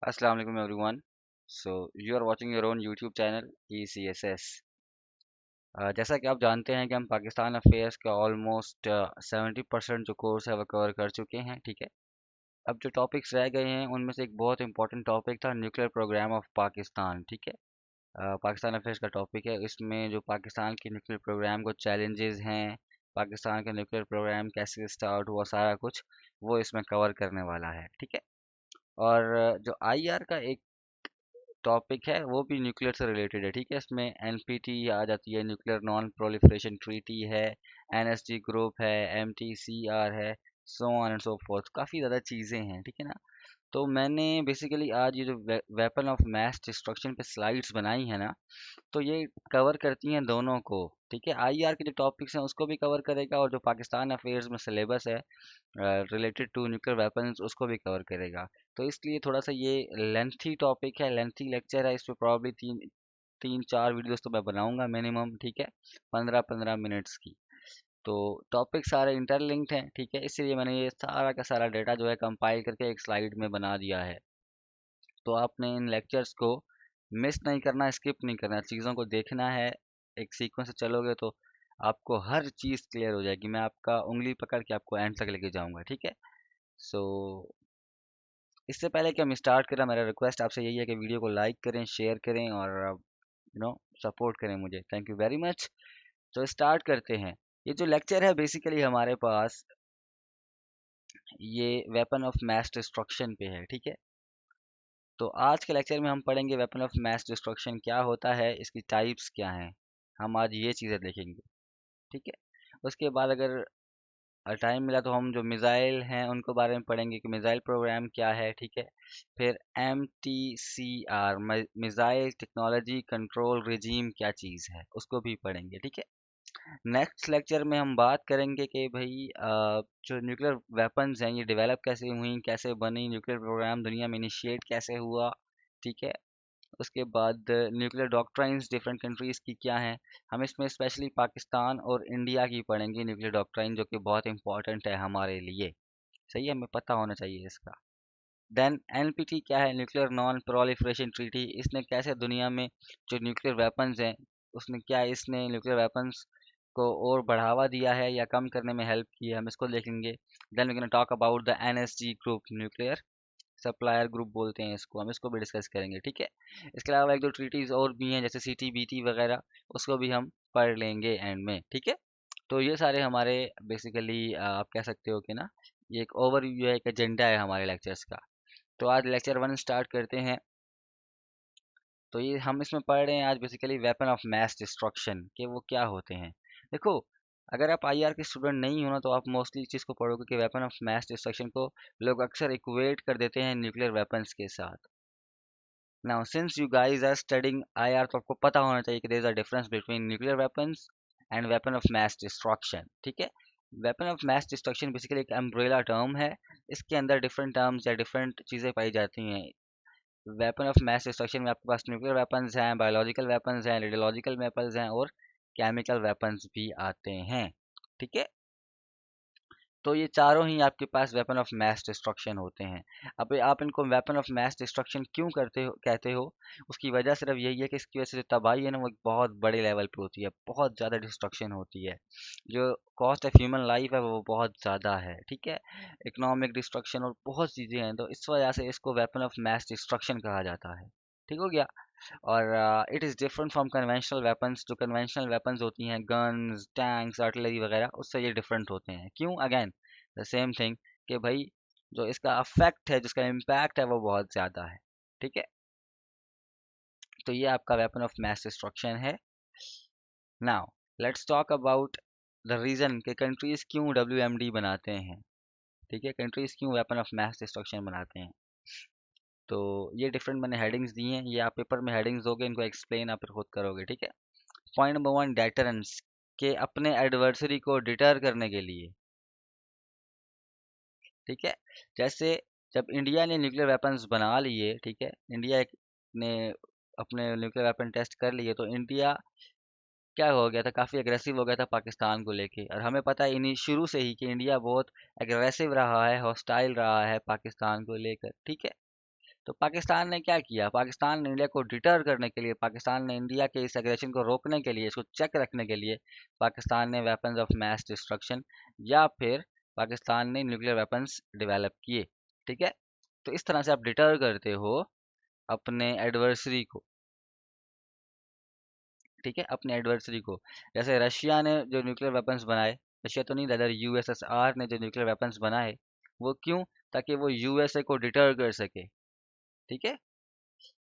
Assalamu alaikum everyone. So you are watching your own YouTube channel ECSS. जैसा कि आप जानते हैं कि हम पाकिस्तान अफेयर्स का ऑलमोस्ट 70% जो कोर्स है वो कवर कर चुके हैं, ठीक है। अब जो टॉपिक्स रह गए हैं उनमें से एक बहुत इंपॉर्टेंट टॉपिक था न्यूक्लियर प्रोग्राम ऑफ पाकिस्तान, ठीक है। पाकिस्तान अफेयर्स का टॉपिक है। इसमें जो पाकिस्तान के न्यूक्लियर प्रोग्राम को चैलेंजेस हैं, पाकिस्तान का न्यूक्लियर प्रोग्राम कैसे स्टार्ट हुआ, सारा कुछ वो इसमें कवर करने वाला है, ठीक है। और जो आईआर का एक टॉपिक है वो भी न्यूक्लियर से रिलेटेड है, ठीक है। इसमें एनपीटी आ जाती है, न्यूक्लियर नॉन प्रोलिफरेशन ट्रीटी है, एनएसजी ग्रुप है, एमटीसीआर है, so on and so fourth, काफ़ी ज़्यादा चीज़ें हैं, ठीक है ना। तो मैंने बेसिकली आज ये जो वेपन ऑफ मैस डिस्ट्रक्शन पे स्लाइड्स बनाई है ना, तो ये कवर करती हैं दोनों को, ठीक है। आईआर के जो टॉपिक्स हैं उसको भी कवर करेगा, और जो पाकिस्तान अफेयर्स में सिलेबस है रिलेटेड टू न्यूक्लियर वेपन्स उसको भी कवर करेगा। तो इसलिए थोड़ा सा ये लेंथी टॉपिक है, लेंथी लेक्चर है। इस पे प्रॉब्ली तीन तीन चार वीडियोस तो मैं बनाऊंगा मिनिमम, ठीक है, 15-15 मिनट्स की। तो टॉपिक सारे इंटरलिंक्ड हैं, ठीक है, इसीलिए मैंने ये सारा का सारा डेटा जो है कंपाइल करके एक स्लाइड में बना दिया है। तो आपने इन लेक्चर्स को मिस नहीं करना, स्किप नहीं करना, चीज़ों को देखना है। एक सीक्वेंस से चलोगे तो आपको हर चीज़ क्लियर हो जाएगी। मैं आपका उंगली पकड़ के आपको एंड तक लेके जाऊंगा, ठीक है। सो इससे पहले कि हम स्टार्ट करें, मेरा रिक्वेस्ट आपसे यही है कि वीडियो को लाइक करें, शेयर करें, और सपोर्ट करें मुझे। Thank you very much. तो स्टार्ट करते हैं। ये जो लेक्चर है बेसिकली हमारे पास ये वेपन ऑफ मैस डिस्ट्रक्शन पे है, ठीक है। तो आज के लेक्चर में हम पढ़ेंगे वेपन ऑफ मैस डिस्ट्रक्शन क्या होता है, इसकी टाइप्स क्या हैं। हम आज ये चीज़ें देखेंगे, ठीक है। उसके बाद अगर टाइम मिला तो हम जो मिज़ाइल हैं उनको बारे में पढ़ेंगे कि मिज़ाइल प्रोग्राम क्या है, ठीक है। फिर M T C R, missile technology control regime क्या चीज़ है, उसको भी पढ़ेंगे, ठीक है। नेक्स्ट लेक्चर में हम बात करेंगे कि भाई जो न्यूक्लियर वेपन्स हैं ये डेवलप कैसे हुई, कैसे बनी, न्यूक्लियर प्रोग्राम दुनिया में इनिशिएट कैसे हुआ, ठीक है। उसके बाद न्यूक्लियर डॉक्ट्राइन्स डिफरेंट कंट्रीज़ की क्या हैं। हम इसमें स्पेशली पाकिस्तान और इंडिया की पढ़ेंगे न्यूक्लियर डॉक्ट्राइन, जो कि बहुत इंपॉर्टेंट है हमारे लिए। सही है, हमें पता होना चाहिए इसका। देन एनपीटी क्या है, न्यूक्लियर नॉन प्रोलिफरेशन ट्रीटी, इसने कैसे दुनिया में जो न्यूक्लियर वेपन्स हैं उसने क्या इसने न्यूक्लियर वेपन्स को और बढ़ावा दिया है या कम करने में हेल्प की है, हम इसको देखेंगे। Then we can talk about the NSG group, nuclear supplier group बोलते हैं इसको, हम इसको भी डिस्कस करेंगे, ठीक है। इसके अलावा एक दो ट्रीटीज और भी हैं जैसे सीटीबीटी वगैरह, उसको भी हम पढ़ लेंगे एंड में, ठीक है। तो ये सारे हमारे बेसिकली आप कह सकते हो कि ना, ये एक ओवरव्यू है, एक एजेंडा है हमारे लेक्चर्स का। तो आज लेक्चर 1 स्टार्ट करते हैं। तो ये हम इसमें पढ़ रहे हैं आज basically weapon of mass destruction के वो क्या होते हैं। देखो, अगर आप आईआर के स्टूडेंट नहीं हो ना तो आप मोस्टली इस चीज़ को पढ़ोगे कि वेपन ऑफ मैस डिस्ट्रक्शन को लोग अक्सर इक्वेट कर देते हैं न्यूक्लियर वेपन्स के साथ। Now since you guys are studying IR तो आपको पता होना चाहिए कि there is a difference between nuclear weapons and weapon of mass destruction, ठीक है। Weapon of mass destruction basically एक अम्ब्रेला टर्म है। इसके अंदर डिफरेंट टर्म्स या डिफरेंट चीज़ें पाई जाती हैं। वेपन ऑफ मैस डिस्ट्रक्शन में आपके पास न्यूक्लियर वेपन्स हैं, बायोलॉजिकल वेपन्स हैं, रेडियोलॉजिकल वेपन्स हैं, और केमिकल वेपन्स भी आते हैं, ठीक है। तो ये चारों ही आपके पास वेपन ऑफ मैस डिस्ट्रक्शन होते हैं। अब आप इनको वेपन ऑफ मैस डिस्ट्रक्शन क्यों करते हो, कहते हो, उसकी वजह सिर्फ यही है कि इसकी वजह से जो तबाही है ना वो एक बहुत बड़े लेवल पे होती है, बहुत ज़्यादा डिस्ट्रक्शन होती है। जो कॉस्ट ऑफ ह्यूमन लाइफ है वो बहुत ज़्यादा है, ठीक है। इकोनॉमिक डिस्ट्रक्शन और बहुत चीज़ें हैं, तो इस वजह से इसको वेपन ऑफ मैस डिस्ट्रक्शन कहा जाता है, ठीक हो गया। और it is different from conventional weapons. जो कन्वेंशनल वेपन्स होती हैं, गन्स, टैंक्स, आर्टिलरी वगैरह, उससे ये डिफरेंट होते हैं। क्यों? अगेन द सेम थिंग कि भाई जो इसका अफेक्ट है, जिसका इम्पैक्ट है वो बहुत ज़्यादा है, ठीक है। तो ये आपका वेपन ऑफ मैस डिस्ट्रक्शन है। Now let's talk about the reason कि कंट्रीज़ क्यों डब्ल्यूएमडी बनाते हैं, ठीक है। कंट्रीज़ क्यों वेपन ऑफ मैस डिस्ट्रक्शन बनाते हैं। तो ये डिफरेंट मैंने हेडिंग्स दी हैं, ये आप पेपर में हेडिंग्स दोगे, इनको एक्सप्लेन आप फिर खुद करोगे, ठीक है। पॉइंट नंबर 1, डेटरेंस, के अपने एडवर्सरी को डिटर करने के लिए, ठीक है। जैसे जब इंडिया ने न्यूक्लियर वेपन्स बना लिए, ठीक है, ने अपने न्यूक्लियर वेपन टेस्ट कर लिए, तो इंडिया क्या हो गया था, काफ़ी एग्रेसिव हो गया था पाकिस्तान को लेके। और हमें पता है इन्हीं शुरू से ही कि इंडिया बहुत एग्रेसिव रहा है, हॉस्टाइल रहा है पाकिस्तान को लेकर, ठीक है। तो पाकिस्तान ने क्या किया, पाकिस्तान ने इंडिया को डिटर करने के लिए, पाकिस्तान ने इंडिया के इस एग्रेशन को रोकने के लिए, इसको चेक रखने के लिए, पाकिस्तान ने वेपन्स ऑफ मैस डिस्ट्रक्शन या फिर पाकिस्तान ने न्यूक्लियर वेपन्स डेवलप किए। ठीक है, तो इस तरह से आप डिटर करते हो अपने एडवर्सरी को। ठीक है, अपने एडवर्सरी को। जैसे रशिया ने जो न्यूक्लियर वेपन्स बनाए, रशिया तो नहीं, रदर यूएसएसआर ने जो न्यूक्लियर वेपन्स बनाए, वो क्यों, ताकि वो यूएसए को डिटर कर सके। ठीक है,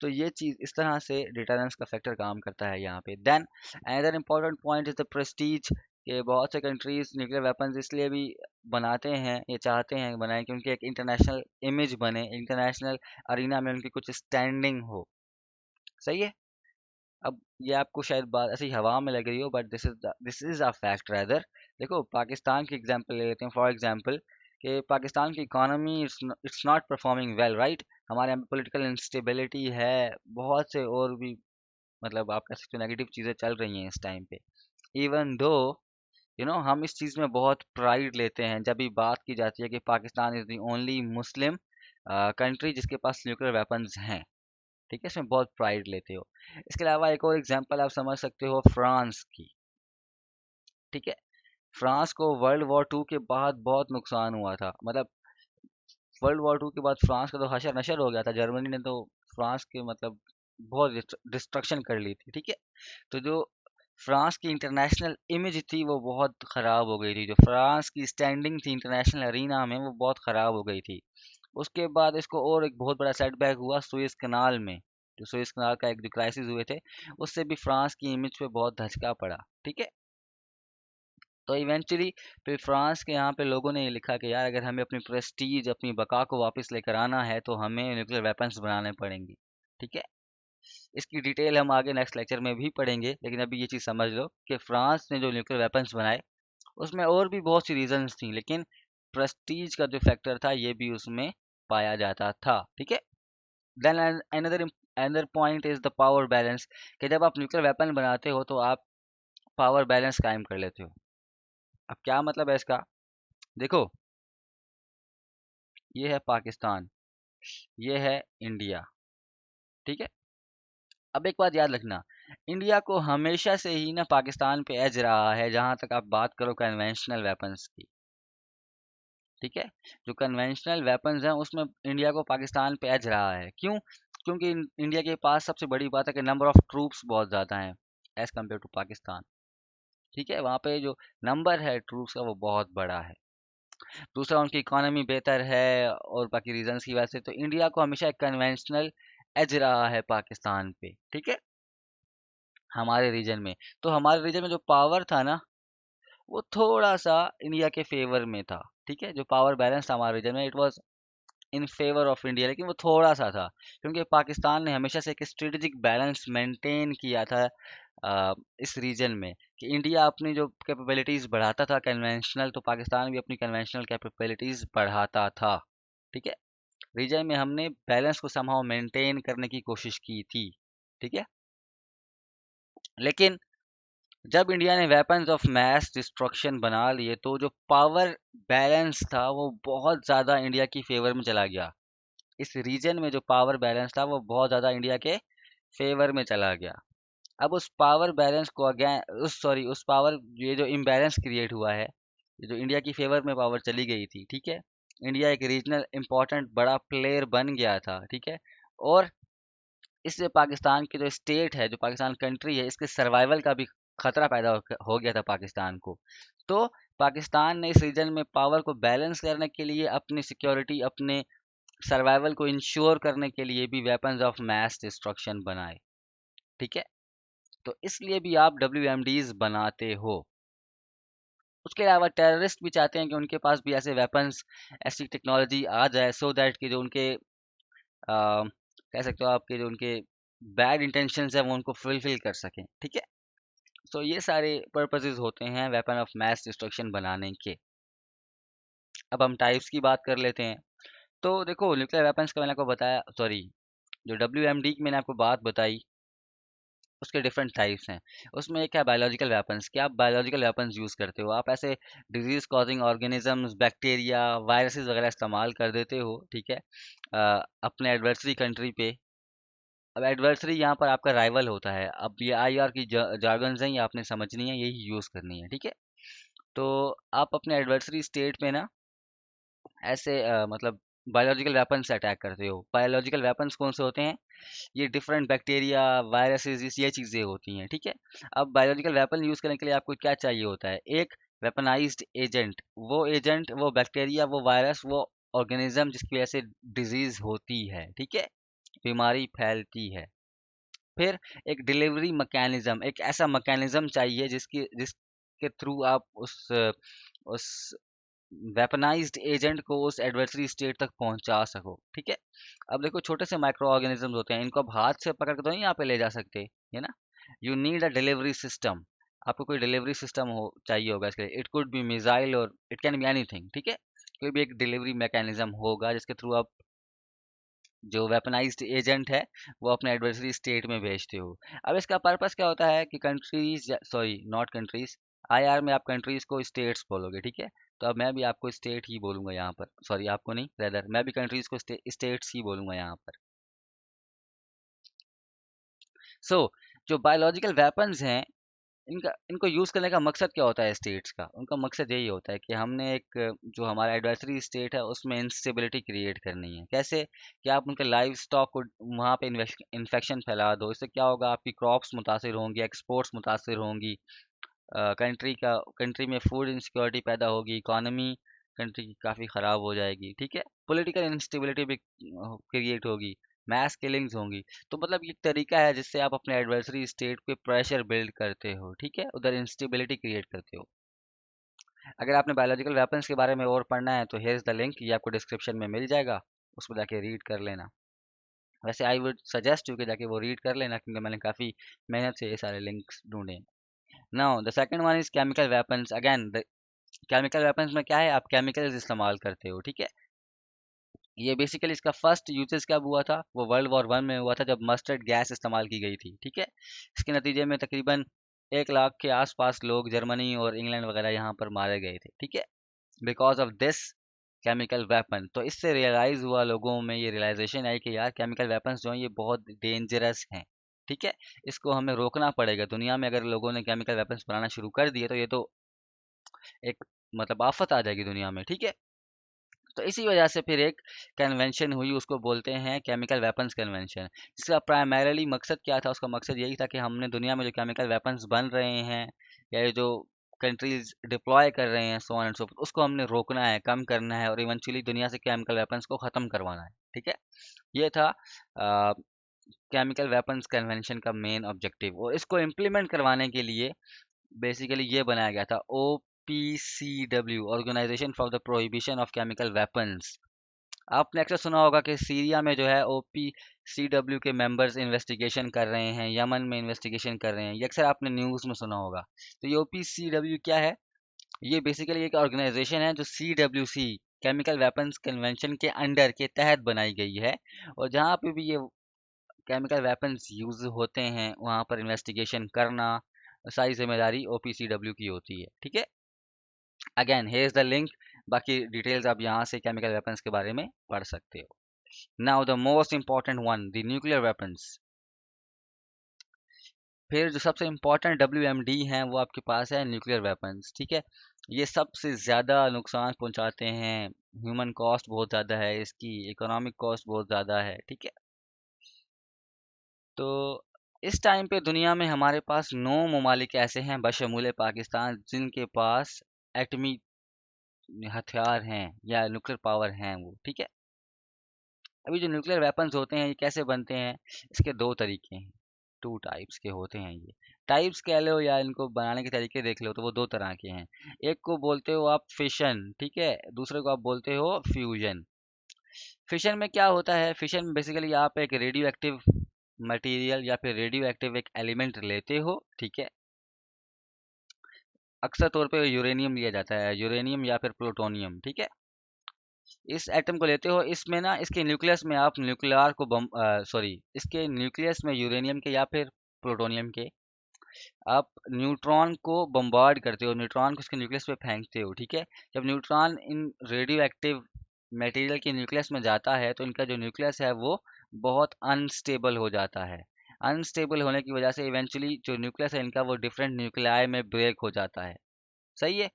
तो ये चीज इस तरह से डिटरेंस का फैक्टर काम करता है यहाँ पे। Then another important point is the prestige, कि बहुत से कंट्रीज न्यूक्लियर वेपन्स इसलिए भी बनाते हैं, ये चाहते हैं बनाए, क्योंकि एक इंटरनेशनल इमेज बने, इंटरनेशनल अरीना में उनकी कुछ स्टैंडिंग हो। सही है। अब ये आपको शायद बात ऐसी हवा में लग रही हो, but this is a fact rather. देखो पाकिस्तान की एग्जांपल ले लेते हैं, फॉर एग्जांपल कि पाकिस्तान की economy it's not performing well, right. हमारे यहाँ पॉलिटिकल इंस्टेबिलिटी है, बहुत से और भी मतलब आप कह सकते हो नेगेटिव चीज़ें चल रही हैं इस टाइम पे। इवन दो हम इस चीज़ में बहुत प्राइड लेते हैं जब भी बात की जाती है कि Pakistan is the only Muslim country जिसके पास न्यूक्लियर वेपन्स हैं। ठीक है, इसमें बहुत प्राइड लेते हो। इसके अलावा एक और एग्जांपल आप समझ सकते हो फ्रांस की। ठीक है, फ्रांस को वर्ल्ड वॉर टू के बाद बहुत नुकसान हुआ था, मतलब वर्ल्ड वॉर टू के बाद फ्रांस का तो हशर नशर हो गया था, जर्मनी ने तो फ्रांस के मतलब बहुत डिस्ट्रक्शन कर ली थी। ठीक है, तो जो फ्रांस की इंटरनेशनल इमेज थी वो बहुत ख़राब हो गई थी, जो फ्रांस की स्टैंडिंग थी इंटरनेशनल अरीना में वो बहुत ख़राब हो गई थी। उसके बाद इसको और एक बहुत बड़ा सेटबैक हुआ सुएज कनाल में, जो सुएज कनाल का एक जो क्राइसिस हुए थे, उससे भी फ्रांस की इमेज पे बहुत धचका पड़ा। ठीक है, तो इवेंचुअली फिर फ्रांस के यहाँ पे लोगों ने ये लिखा कि यार अगर हमें अपनी प्रेस्टीज, अपनी बका को वापस लेकर आना है तो हमें न्यूक्लियर वेपन्स बनाने पड़ेंगे। ठीक है, इसकी डिटेल हम आगे नेक्स्ट लेक्चर में भी पढ़ेंगे, लेकिन अभी ये चीज़ समझ लो कि फ्रांस ने जो न्यूक्लियर वेपन्स बनाए उसमें और भी बहुत सी रीजंस थी, लेकिन प्रेस्टीज का जो फैक्टर था ये भी उसमें पाया जाता था। ठीक है, then another another point is the power balance, कि जब आप न्यूक्लियर वेपन बनाते हो तो आप पावर बैलेंस कायम कर लेते हो। अब क्या मतलब है इसका, देखो ये है पाकिस्तान, ये है इंडिया। ठीक है, अब एक बात याद रखना, इंडिया को हमेशा से ही ना पाकिस्तान पे एज रहा है जहां तक आप बात करो कन्वेंशनल वेपन्स की। ठीक है, जो कन्वेंशनल वेपन्स हैं उसमें इंडिया को पाकिस्तान पे एज रहा है, क्यों, क्योंकि इंडिया के पास सबसे बड़ी बात है कि नंबर ऑफ ट्रूप्स बहुत ज़्यादा हैं एज कम्पेयर टू पाकिस्तान। ठीक है, वहाँ पे जो नंबर है ट्रूप्स का वो बहुत बड़ा है। दूसरा, उनकी इकोनॉमी बेहतर है और बाकी रीजंस की वजह से तो इंडिया को हमेशा एक कन्वेंशनल एज रहा है पाकिस्तान पे। ठीक है, हमारे रीजन में, तो हमारे रीजन में जो पावर था ना वो थोड़ा सा इंडिया के फेवर में था। ठीक है, जो पावर बैलेंस था हमारे रीजन में it was in favour of India, लेकिन वो थोड़ा सा था, क्योंकि पाकिस्तान ने हमेशा से एक स्ट्रेटेजिक बैलेंस मेंटेन किया था इस रीजन में, कि इंडिया अपनी जो कैपेबिलिटीज बढ़ाता था कन्वेंशनल, तो पाकिस्तान भी अपनी कन्वेंशनल कैपेबिलिटीज बढ़ाता था। ठीक है, रीजन में हमने बैलेंस को समहाउ मेंटेन करने की कोशिश की थी। ठीक है, लेकिन जब इंडिया ने वेपन्स ऑफ मैस डिस्ट्रक्शन बना लिए तो जो पावर बैलेंस था वो बहुत ज़्यादा इंडिया की फेवर में चला गया। इस रीजन में जो पावर बैलेंस था वो बहुत ज़्यादा इंडिया के फेवर में चला गया। अब उस पावर बैलेंस को अगेन उस सॉरी उस पावर ये जो इम्बैलेंस क्रिएट हुआ है, ये जो इंडिया की फेवर में पावर चली गई थी। ठीक है, इंडिया एक रीजनल इंपॉर्टेंट बड़ा प्लेयर बन गया था। ठीक है, और इससे पाकिस्तान की जो स्टेट है, जो पाकिस्तान कंट्री है, इसके सर्वाइवल का भी खतरा पैदा हो गया था पाकिस्तान को। तो पाकिस्तान ने इस रीजन में पावर को बैलेंस करने के लिए, अपनी सिक्योरिटी, अपने सर्वाइवल को इंश्योर करने के लिए भी वेपन्स ऑफ मैस डिस्ट्रक्शन बनाए। ठीक है, तो इसलिए भी आप WMDs बनाते हो। उसके अलावा टेररिस्ट भी चाहते हैं कि उनके पास भी ऐसे वेपन्स, ऐसी टेक्नोलॉजी आ जाए, सो दैट कि जो उनके कह सकते हो आपके जो उनके बैड इंटेंशंस है वो उनको फुलफिल कर सकें। ठीक है, तो ये सारे पर्पसेस होते हैं वेपन ऑफ मैस डिस्ट्रक्शन बनाने के। अब हम टाइप्स की बात कर लेते हैं। तो देखो न्यूक्लियर वेपन्स का मैंने आपको बताया, सॉरी जो WMD की मैंने आपको बात बताई, उसके डिफरेंट टाइप्स हैं। उसमें एक है बायोलॉजिकल वेपन्स, कि आप बायोलॉजिकल वेपन्स यूज़ करते हो, आप ऐसे disease causing organisms, bacteria, viruses वगैरह इस्तेमाल कर देते हो, ठीक है, अपने एडवर्सरी कंट्री पे। अब एडवर्सरी यहाँ पर आपका राइवल होता है। अब ये आईआर की जार्गन्स हैं, ये आपने समझनी है, यही यूज़ करनी है, ठीक है। तो आप अपने एडवर्सरी स्टेट में ना ऐसे मतलब बायोलॉजिकल वेपन से अटैक करते हो। बायोलॉजिकल वेपन्स कौन से होते हैं? ये डिफरेंट बैक्टीरिया, वायरसेस, ये चीज़ें होती हैं, ठीक है। अब बायोलॉजिकल वेपन यूज़ करने के लिए आपको क्या चाहिए होता है? एक वेपनाइज्ड एजेंट, वो बैक्टीरिया, वो वायरस, वो ऑर्गेनिज्म जिसकी वजह से डिजीज होती है, ठीक है, बीमारी फैलती है। फिर एक डिलीवरी मैकेनिज्म, एक ऐसा मैकेनिज्म चाहिए जिसके थ्रू आप उस वेपनाइज्ड एजेंट को उस एडवर्सरी स्टेट तक पहुंचा सको, ठीक है। अब देखो, छोटे से माइक्रो ऑर्गेनिजम्स होते हैं, इनको आप हाथ से पकड़ के तो नहीं यहाँ पे ले जा सकते, है ना। You need a delivery system. आपको कोई डिलीवरी सिस्टम हो चाहिए होगा इसके लिए। इट कुड बी मिसाइल और इट कैन बी एनीथिंग, ठीक है। कोई भी एक डिलीवरी मैकेनिज्म होगा जिसके थ्रू आप जो वेपनाइज्ड एजेंट है वो अपने एडवर्सरी स्टेट में भेजते हो। अब इसका पर्पस क्या होता है कि countries, sorry not countries, IR में आप कंट्रीज को स्टेट्स बोलोगे, ठीक है। तो अब मैं भी आपको स्टेट ही बोलूंगा यहाँ पर, सॉरी आपको नहीं, रेदर मैं भी कंट्रीज को स्टेट्स ही बोलूंगा यहाँ पर। सो जो बायोलॉजिकल वेपन्स हैं, इनका इनको यूज़ करने का मकसद क्या होता है स्टेट्स का? उनका मकसद यही होता है कि हमने एक जो हमारा एडवर्सरी स्टेट है उसमें इंस्टेबिलिटी क्रिएट करनी है। कैसे? कि आप उनके लाइव स्टॉक को वहाँ पे इन्फेक्शन फैला दो। इससे क्या होगा? आपकी क्रॉप्स मुतासिर होंगी, एक्सपोर्ट्स मुतासिर होंगी, कंट्री में फूड इनसिक्योरिटी पैदा होगी, इकोनॉमी कंट्री की काफ़ी ख़राब हो जाएगी, ठीक है। पॉलिटिकल इंस्टेबिलिटी भी क्रिएट होगी, मैस किलिंग्स होंगी। तो मतलब ये तरीका है जिससे आप अपने एडवर्सरी स्टेट पे प्रेशर बिल्ड करते हो, ठीक है, उधर इंस्टेबिलिटी क्रिएट करते हो। अगर आपने बायोलॉजिकल वेपन्स के बारे में और पढ़ना है तो हेयर इज़ द लिंक, ये आपको डिस्क्रिप्शन में मिल जाएगा, उसको जाके रीड कर लेना। वैसे आई वुड सजेस्ट यू कि जाके वो रीड कर लेना, क्योंकि मैंने काफ़ी मेहनत से ये सारे लिंक्स ढूंढे। Now the second one is chemical weapons. Again chemical weapons में क्या है? आप केमिकल्स इस्तेमाल करते हो, ठीक है। ये बेसिकली इसका फर्स्ट यूजेस कब हुआ था? वो वर्ल्ड वॉर वन में हुआ था, जब मस्टर्ड गैस इस्तेमाल की गई थी, ठीक है। इसके नतीजे में तकरीबन 1 लाख के आसपास लोग जर्मनी और इंग्लैंड वगैरह यहाँ पर मारे गए थे, ठीक है, because of this chemical weapon. तो इससे रियलाइज हुआ, लोगों में ये रियलाइजेशन आई कि यार केमिकल वेपन्स जो हैं ये बहुत डेंजरस हैं, ठीक है। इसको हमें रोकना पड़ेगा। दुनिया में अगर लोगों ने केमिकल वेपन्स बनाना शुरू कर दिए तो ये तो एक मतलब आफत आ जाएगी दुनिया में, ठीक है। तो इसी वजह से फिर एक कन्वेंशन हुई, उसको बोलते हैं केमिकल वेपन्स कन्वेंशन। इसका प्राइमरीली मकसद क्या था? उसका मकसद यही था कि हमने दुनिया में जो केमिकल वेपन्स बन रहे हैं या ये जो कंट्रीज डिप्लॉय कर रहे हैं, so on and so fourth, उसको हमने रोकना है, कम करना है और इवेंचुअली दुनिया से केमिकल वेपन्स को ख़त्म करवाना है, ठीक है। ये था केमिकल वेपन्स कन्वेंशन का मेन ऑब्जेक्टिव। और इसको इम्प्लीमेंट करवाने के लिए बेसिकली ये बनाया गया था OPCW, organisation for the prohibition of chemical weapons. आपने अक्सर सुना होगा कि सीरिया में जो है OPCW के मेंबर्स इन्वेस्टिगेशन कर रहे हैं, यमन में इन्वेस्टिगेशन कर रहे हैं, ये अक्सर आपने न्यूज़ में सुना होगा। तो ये OPCW क्या है? ये बेसिकली एक ऑर्गेनाइजेशन है जो CWC, केमिकल वेपन्स कन्वेंशन के अंडर के तहत बनाई गई है। और जहाँ पे भी ये केमिकल वेपन्स यूज होते हैं वहाँ पर इन्वेस्टिगेशन करना, सारी जिम्मेदारी OPCW की होती है, ठीक है। Again here is the link, बाकी डिटेल्स आप यहाँ से केमिकल वेपन्स के बारे में पढ़ सकते हो। Now the most important one, the nuclear weapons. फिर जो सबसे इंपॉर्टेंट WMD हैं वो आपके पास है न्यूक्लियर वेपन्स, ठीक है। ये सबसे ज़्यादा नुकसान पहुंचाते हैं, ह्यूमन कॉस्ट बहुत ज़्यादा है इसकी, इकोनॉमिक कॉस्ट बहुत ज़्यादा है, ठीक है। तो इस टाइम पे दुनिया में हमारे पास 9 ममालिक ऐसे हैं बशमूल पाकिस्तान जिनके पास एटमी हथियार हैं या न्यूक्लियर पावर हैं वो, ठीक है। अभी जो न्यूक्लियर वेपन्स होते हैं ये कैसे बनते हैं? इसके दो तरीके हैं, टू टाइप्स के होते हैं ये। टाइप्स कह लो या इनको बनाने के तरीके देख लो तो वो दो तरह के हैं। एक को बोलते हो आप फिशन, ठीक है, दूसरे को आप बोलते हो फ्यूजन। फिशन में क्या होता है? फिशन में बेसिकली आप एक रेडियो एक्टिव मटेरियल या फिर रेडियो एक्टिव एक एलिमेंट लेते हो, ठीक है। अक्सर तौर पे यूरेनियम लिया जाता है, यूरेनियम या फिर प्लूटोनियम, ठीक है। इस एटम को लेते हो, इसमें ना इसके न्यूक्लियस में आप न्यूक्लियर को बम, सॉरी, इसके न्यूक्लियस में यूरेनियम के या फिर प्लूटोनियम के, आप न्यूट्रॉन को बम्बार्ड करते हो, न्यूट्रॉन को उसके न्यूक्लियस पे फेंकते हो, ठीक है। जब न्यूट्रॉन इन रेडियो एक्टिव मटेरियल के न्यूक्लियस में जाता है तो इनका जो न्यूक्लियस है वो बहुत अनस्टेबल हो जाता है। अनस्टेबल होने की वजह से इवेंचुअली जो न्यूक्लियस है इनका वो डिफरेंट न्यूक्लियाई में ब्रेक हो जाता है। सही है।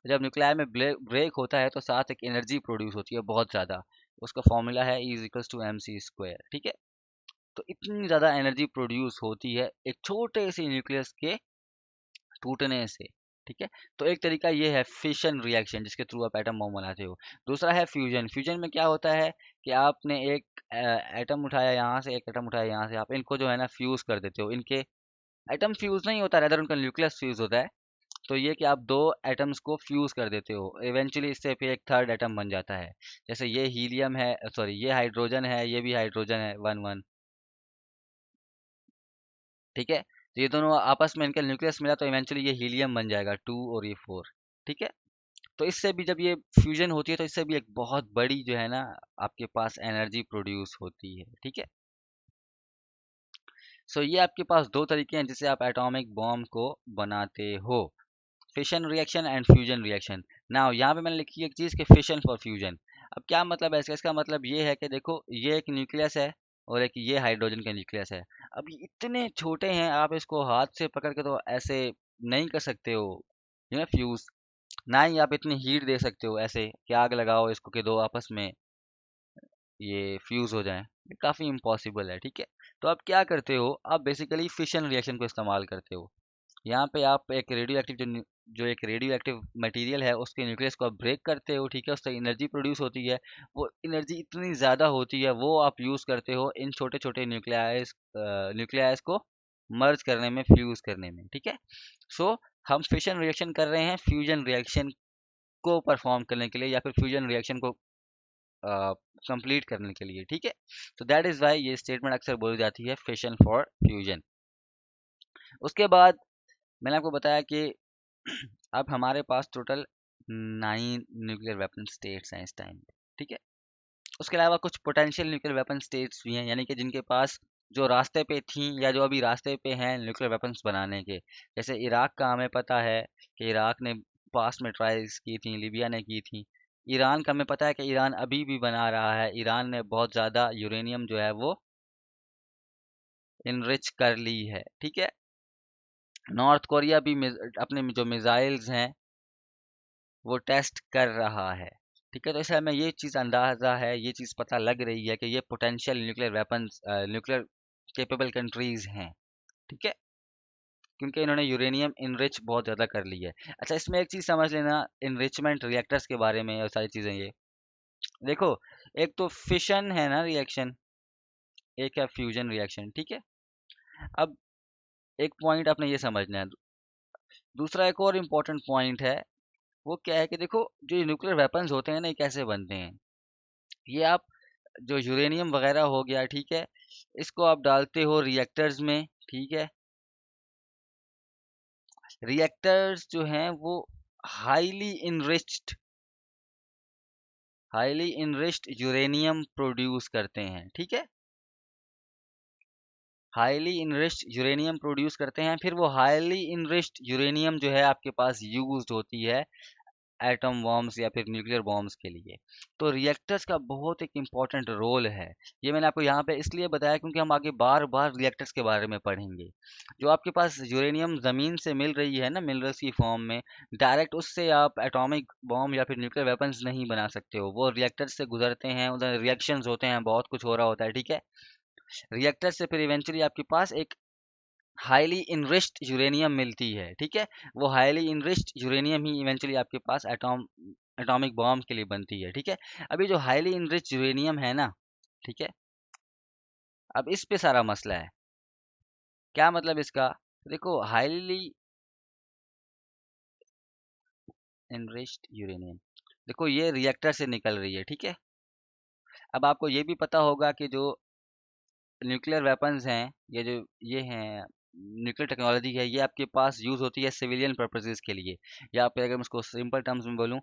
जब न्यूक्लियाई में ब्रेक होता है तो साथ एक एनर्जी प्रोड्यूस होती है बहुत ज़्यादा। उसका फॉर्मूला है E इक्वल्स टू mc², ठीक है। तो इतनी ज़्यादा एनर्जी प्रोड्यूस होती है एक छोटे से न्यूक्लियस के टूटने से, ठीक है। तो एक तरीका ये है फिशन रिएक्शन जिसके थ्रू आप एटम बॉम्ब बनाते हो। दूसरा है फ्यूजन। फ्यूजन में क्या होता है कि आपने एक एटम उठाया यहाँ से, एक एटम उठाया यहाँ से, आप इनको जो है ना फ्यूज कर देते हो। इनके एटम फ्यूज नहीं होता, रेदर उनका न्यूक्लियस फ्यूज होता है। तो ये कि आप दो एटम्स को फ्यूज कर देते हो, इवेंचुअली इससे फिर एक थर्ड एटम बन जाता है। जैसे ये हीलियम है, सॉरी ये हाइड्रोजन है, ये भी हाइड्रोजन है, वन वन, ठीक है। तो ये दोनों आपस में इनका न्यूक्लियस मिला तो इवेंचुअली ये हीलियम बन जाएगा, टू और ये फोर, ठीक है। तो इससे भी जब ये फ्यूजन होती है तो इससे भी एक बहुत बड़ी जो है ना आपके पास एनर्जी प्रोड्यूस होती है, ठीक है। सो ये आपके पास दो तरीके हैं जिससे आप एटॉमिक बॉम्ब को बनाते हो, fission reaction and fusion reaction. Now यहाँ पे मैंने लिखी है एक चीज़ कि फिशन फॉर फ्यूजन। अब क्या मतलब है इसका? इसका मतलब ये है कि देखो ये एक न्यूक्लियस है और एक ये हाइड्रोजन का न्यूक्लियस है। अब ये इतने छोटे हैं, आप इसको हाथ से पकड़ के तो ऐसे नहीं कर सकते हो, फ्यूज। ना ही आप इतनी हीट दे सकते हो ऐसे कि आग लगाओ इसको कि दो आपस में ये फ्यूज हो जाएं। ये काफ़ी इम्पॉसिबल है, ठीक है। तो आप क्या करते हो, आप बेसिकली फिशन रिएक्शन को इस्तेमाल करते हो। यहाँ पे आप एक रेडियो एक्टिव जो एक रेडियो एक्टिव मटेरियल है उसके न्यूक्लियस को आप ब्रेक करते हो, ठीक है। उससे एनर्जी प्रोड्यूस होती है। वो एनर्जी इतनी ज़्यादा होती है वो आप यूज़ करते हो इन छोटे छोटे न्यूक्लियाइज को मर्ज करने में, फ्यूज करने में, ठीक है। सो हम फिशन रिएक्शन कर रहे हैं फ्यूजन रिएक्शन को परफॉर्म करने के लिए या फिर फ्यूजन रिएक्शन को कंप्लीट करने के लिए, ठीक है। तो दैट इज़ वाई ये स्टेटमेंट अक्सर बोली जाती है फिशन फॉर फ्यूजन। उसके बाद मैंने आपको बताया कि अब हमारे पास टोटल 9 न्यूक्लियर वेपन स्टेट्स हैं इस टाइम पे, ठीक है। उसके अलावा कुछ पोटेंशियल न्यूक्लियर वेपन स्टेट्स भी हैं, यानी कि जिनके पास जो रास्ते पे थी या जो अभी रास्ते पे हैं न्यूक्लियर वेपन्स बनाने के। जैसे इराक का हमें पता है कि इराक ने पास्ट में ट्रायल्स की थी, लीबिया ने की थी। ईरान का हमें पता है कि ईरान अभी भी बना रहा है। ईरान ने बहुत ज़्यादा यूरेनियम जो है वो इनरिच कर ली है, ठीक है। नॉर्थ कोरिया भी अपने जो मिसाइल्स हैं वो टेस्ट कर रहा है, ठीक है। तो इससे हमें ये चीज़ अंदाज़ा है, ये चीज़ पता लग रही है कि ये potential nuclear weapons, nuclear capable countries हैं, ठीक है। क्योंकि इन्होंने यूरेनियम इनरिच बहुत ज़्यादा कर ली है। अच्छा, इसमें एक चीज़ समझ लेना इनरिचमेंट रिएक्टर्स के बारे में और सारी चीज़ें ये देखो। एक तो फिशन है ना रिएक्शन, एक है फ्यूजन रिएक्शन, ठीक है। अब एक पॉइंट आपने ये समझना है। दूसरा एक और इम्पोर्टेंट पॉइंट है, वो क्या है कि देखो जो न्यूक्लियर वेपन्स होते हैं ना ये कैसे बनते हैं। ये आप जो यूरेनियम वगैरह हो गया, ठीक है, इसको आप डालते हो रिएक्टर्स में, ठीक है। रिएक्टर्स जो हैं वो highly enriched highly enriched uranium produce करते हैं, ठीक है। हाईली इनरिच्ड यूरेनियम प्रोड्यूस करते हैं, फिर वो हाईली इनरिच्ड यूरेनियम जो है आपके पास यूज्ड होती है एटम बॉम्ब्स या फिर न्यूक्लियर बॉम्ब्स के लिए। तो रिएक्टर्स का बहुत एक इम्पॉर्टेंट रोल है। ये मैंने आपको यहाँ पे इसलिए बताया क्योंकि हम आगे बार बार रिएक्टर्स के बारे में पढ़ेंगे। जो आपके पास यूरेनियम ज़मीन से मिल रही है ना मिनरल्स की फॉर्म में, डायरेक्ट उससे आप एटॉमिक बॉम्ब या फिर न्यूक्लियर वेपन्स नहीं बना सकते हो। वो रिएक्टर्स से गुजरते हैं, उधर रिएक्शंस होते हैं, बहुत कुछ हो रहा होता है, ठीक है। रिएक्टर से फिर इवेंचुअली आपके पास एक हाईली इनरिच्ड यूरेनियम मिलती है, ठीक है। वो हाईली इनरिच्ड यूरेनियम ही इवेंचुअली आपके पास एटॉमिक बॉम्ब के लिए बनती है, ठीक है। अभी जो हाईली इनरिच्ड यूरेनियम है ना, ठीक है, अब इस पे सारा मसला है। क्या मतलब इसका? देखो हाईली इनरिच्ड यूरेनियम, देखो ये रिएक्टर से निकल रही है, ठीक है। अब आपको ये भी पता होगा कि जो न्यूक्लियर वेपन्स हैं, ये हैं न्यूक्लियर टेक्नोलॉजी है, ये आपके पास यूज़ होती है सिविलियन पर्पसेस के लिए, या फिर अगर मैं इसको सिंपल टर्म्स में बोलूँ,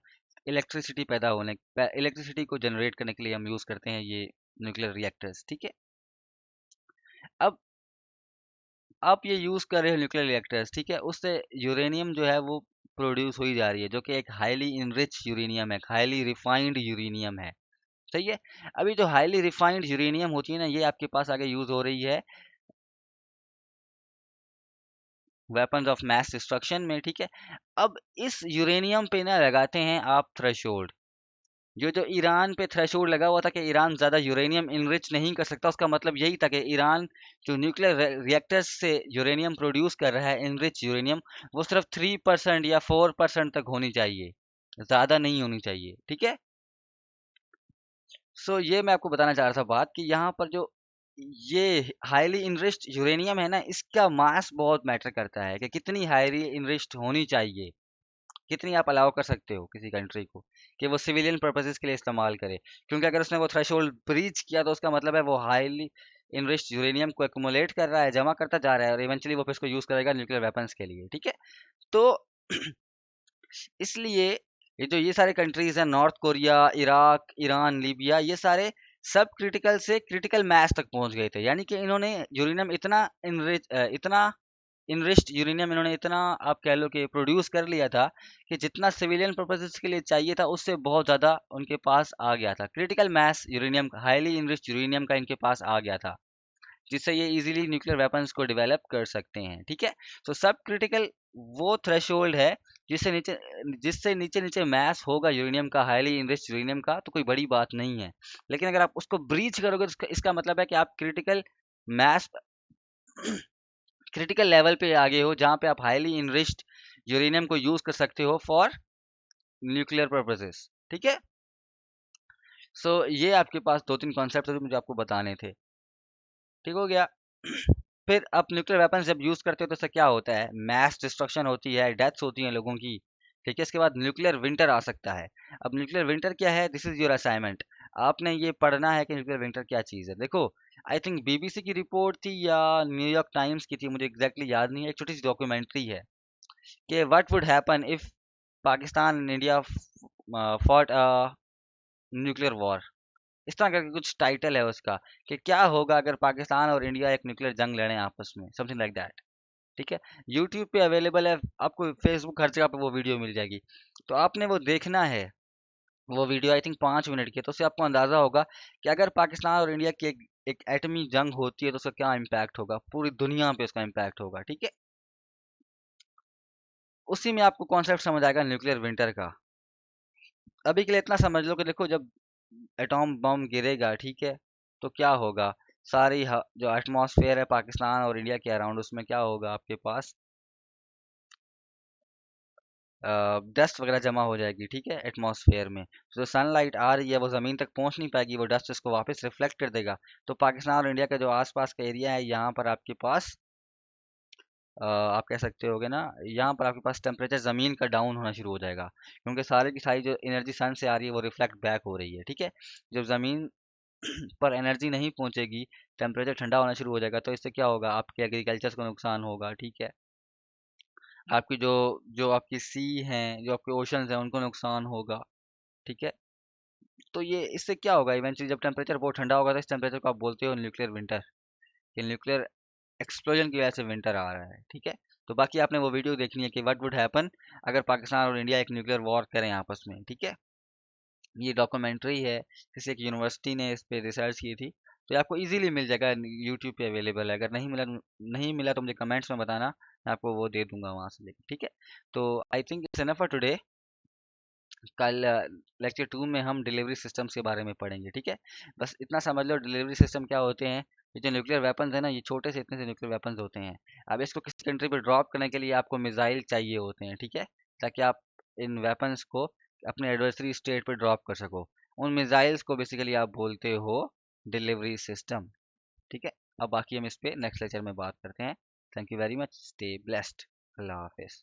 इलेक्ट्रिसिटी को जनरेट करने के लिए हम यूज़ करते हैं ये न्यूक्लियर रिएक्टर्स, ठीक है। अब आप ये यूज़ कर रहे हो न्यूक्लियर रिएक्टर्स, ठीक है, उससे यूरेनियम जो है वो प्रोड्यूस हुई जा रही है, जो कि एक हाईली इनरिच यूरेनियम है, हाईली रिफाइंड यूरेनियम है। सही है। अभी जो हाईली रिफाइंड यूरेनियम होती है ना, ये आपके पास आगे यूज हो रही है वेपन्स ऑफ मैस डिस्ट्रक्शन में, ठीक है। अब इस यूरेनियम पे ना लगाते हैं आप थ्रेशोल्ड। जो जो ईरान पे थ्रेशोल्ड लगा हुआ था कि ईरान ज़्यादा यूरेनियम इनरिच नहीं कर सकता, उसका मतलब यही था कि ईरान जो न्यूक्लियर रिएक्टर्स से यूरेनियम प्रोड्यूस कर रहा है, इनरिच यूरेनियम, वो सिर्फ 3% या 4% तक होनी चाहिए, ज़्यादा नहीं होनी चाहिए, ठीक है। सो ये मैं आपको बताना चाह रहा था बात कि यहाँ पर जो ये हाईली इनरिच्ड यूरेनियम है ना, इसका मास बहुत मैटर करता है कि कितनी हाईली इनरिच्ड होनी चाहिए, कितनी आप अलाउ कर सकते हो किसी कंट्री को कि वो सिविलियन पर्पसेस के लिए इस्तेमाल करे। क्योंकि अगर उसने वो थ्रेशोल्ड ब्रीच किया तो उसका मतलब है वो हाईली इनरिच्ड यूरेनियम को एक्युमुलेट कर रहा है, जमा करता जा रहा है, और इवेंचुअली वो फिर इसको यूज करेगा न्यूक्लियर वेपन्स के लिए, ठीक है। तो इसलिए ये सारे कंट्रीज हैं, north Korea, Iraq, Iran, Libya, ये सारे सब क्रिटिकल से क्रिटिकल मैस तक पहुंच गए थे। यानी कि इन्होंने यूरेनियम इतना इनरिच्ड यूरेनियम इन्होंने इतना, आप कह लो कि प्रोड्यूस कर लिया था कि जितना सिविलियन पर्पसेस के लिए चाहिए था उससे बहुत ज़्यादा उनके पास आ गया था। Critical mess uranium, highly enriched uranium का इनके पास आ गया था, जिससे ये इजीली न्यूक्लियर वेपन्स को डेवलप कर सकते हैं, ठीक है। तो सब क्रिटिकल वो थ्रेशोल्ड है जिससे नीचे नीचे मैस होगा यूरेनियम का, हाईली इनरिच्ड यूरेनियम का, तो कोई बड़ी बात नहीं है। लेकिन अगर आप उसको ब्रीच करोगे तो इसका मतलब है कि आप मैस क्रिटिकल लेवल पे आगे हो, जहाँ पे आप हाईली इनरिच्ड यूरेनियम को यूज कर सकते हो फॉर न्यूक्लियर पर्पसेस, ठीक है। सो ये आपके पास दो तीन कॉन्सेप्ट थे जो मुझे आपको बताने थे, ठीक हो गया। फिर आप न्यूक्लियर वेपन्स जब यूज करते हो तो इससे क्या होता है, मैस डिस्ट्रक्शन होती है, डेथ्स होती हैं लोगों की, ठीक है। इसके बाद न्यूक्लियर विंटर आ सकता है। अब न्यूक्लियर विंटर क्या है, दिस इज योर असाइनमेंट। आपने ये पढ़ना है कि न्यूक्लियर विंटर क्या चीज़ है। देखो, आई थिंक बीबीसी की रिपोर्ट थी या न्यूयॉर्क टाइम्स की थी, मुझे एग्जैक्टली याद नहीं है, एक छोटी सी डॉक्यूमेंट्री है कि what would happen if Pakistan and India fought a nuclear war. इस तरह करके कुछ टाइटल है उसका, कि क्या होगा अगर पाकिस्तान और इंडिया एक न्यूक्लियर जंग लड़ें आपस में, समथिंग लाइक दैट, ठीक है। यूट्यूब पे अवेलेबल है, आपको फेसबुक हर जगह पे वो वीडियो मिल जाएगी। तो आपने वो देखना है। वो वीडियो आई थिंक 5 मिनट की है, तो उससे आपको अंदाजा होगा कि अगर पाकिस्तान और इंडिया की एक एटमी जंग होती है तो उसका क्या इम्पैक्ट होगा, पूरी दुनिया पे उसका इम्पैक्ट होगा, ठीक है। उसी में आपको कॉन्सेप्ट समझ आएगा न्यूक्लियर विंटर का। अभी के लिए इतना समझ लो कि देखो, जब एटॉम बम गिरेगा, ठीक है, तो क्या होगा, जो एटमॉस्फेयर है पाकिस्तान और इंडिया के अराउंड, उसमें क्या होगा, आपके पास डस्ट वगैरह जमा हो जाएगी, ठीक है, एटमॉस्फेयर में। तो जो सनलाइट आ रही है वो ज़मीन तक पहुंच नहीं पाएगी, वो डस्ट इसको वापस रिफ्लेक्ट कर देगा। तो पाकिस्तान और इंडिया का जो आसपास का एरिया है, यहाँ पर आपके पास आप कह सकते होगे ना, यहाँ पर आपके पास टेम्परेचर ज़मीन का डाउन होना शुरू हो जाएगा, क्योंकि सारे की सारी जो एनर्जी सन से आ रही है वो रिफ्लेक्ट बैक हो रही है, ठीक है। जब ज़मीन पर एनर्जी नहीं पहुंचेगी, टेम्परेचर ठंडा होना शुरू हो जाएगा, तो इससे क्या होगा, आपके एग्रीकल्चर को नुकसान होगा, ठीक है। आपकी जो जो आपकी सी हैं, जो आपके ओशंस हैं, उनको नुकसान होगा, ठीक है। तो ये इससे क्या होगा, इवेंचुअली जब टेम्परेचर बहुत ठंडा होगा तो इस टेम्परेचर को आप बोलते हो न्यूक्लियर विंटर, कि न्यूक्लियर एक्सप्लोजन की वजह से विंटर आ रहा है, ठीक है। तो बाकी आपने वो वीडियो देखनी है कि व्हाट वुड हैपन अगर पाकिस्तान और इंडिया एक न्यूक्लियर वॉर करें आपस में, ठीक है। ये डॉक्यूमेंट्री है, किसी एक यूनिवर्सिटी ने इस पे रिसर्च की थी। तो ये आपको इजीली मिल जाएगा, यूट्यूब पे अवेलेबल है। अगर नहीं मिला तो मुझे कमेंट्स में बताना, मैं आपको वो दे दूंगा वहाँ से लेके, ठीक है। तो I think it's enough for today. कल लेक्चर 2 में हम डिलीवरी सिस्टम्स के बारे में पढ़ेंगे, ठीक है। बस इतना समझ लो डिलीवरी सिस्टम क्या होते हैं। ये जो न्यूक्लियर वेपन्स है ना, ये छोटे से इतने से न्यूक्लियर वेपन्स होते हैं। अब इसको किसी कंट्री पे ड्रॉप करने के लिए आपको मिसाइल चाहिए होते हैं, ठीक है, ताकि आप इन वेपन्स को अपने एडवर्सरी स्टेट पे ड्रॉप कर सको। उन मिसाइल्स को बेसिकली आप बोलते हो डिलीवरी सिस्टम, ठीक है। अब बाकी हम इस पे नेक्स्ट लेक्चर में बात करते हैं। Thank you very much, stay blessed, अल्लाह हाफिज़।